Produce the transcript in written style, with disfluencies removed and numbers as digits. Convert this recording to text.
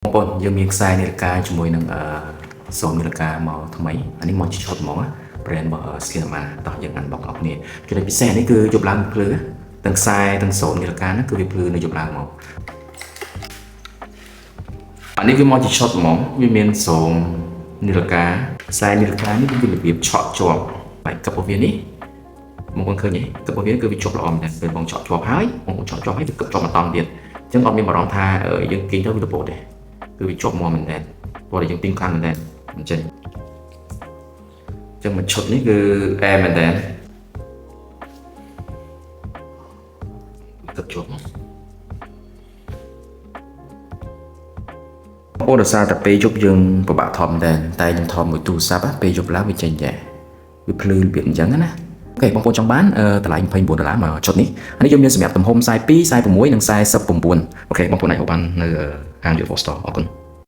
បងប្អូនយើងមានខ្សែនាឡិកាជាមួយនឹងសូមនាឡិកាមកថ្មីអានេះមកឈុតហ្មង brand របស់ Skinama តោះយើងអានបងប្អូនគ្នាចំណុចពិសេសនេះគឺយប់ឡើងភ្លឺទាំងខ្សែទាំងសូមនាឡិកាហ្នឹងគឺវាភ្លឺនៅយប់ឡើងមកអានេះវាមកជាឈុតហ្មងវាមានសូមនាឡិកាខ្សែនាឡិកានេះគឺរបៀបឆក់ជាប់បាច់កឹបរបស់វានេះបងប្អូនឃើញទេកឹបរបស់វាគឺវាជាប់ល្អមែនទេពេលបងឆក់ជាប់ហើយបងឆក់ជាប់ហើយវាកឹបជាប់មកតង់ទៀតអញ្ចឹងអត់មានអារម្មណ៍ថាយើងគេងទៅវារបូតទេគឺវាជាប់មកមែនទេព្រោះតែយើងទិញខ្លាំងមែនទេអញ្ចឹងមួយឈុតនេះគឺអែមែនទេកឹបជាប់មកអូដោយសារតែពេលយប់យើងពិបាកថតមែនតែខ្ញុំថតមួយទូរស័ព្ទពេលយប់ឡើងវាចេញដែរវាភ្លឺរបៀបអញ្ចឹងណាអូខេបងប្អូនចង់បានតម្លៃ$24មកឈុតនេះអានេះយើងមានសម្រាប់ទំហំ42 46និង49អូខេបងប្អូនអាចហៅបាននៅហាង Beautiful Store អរគុណ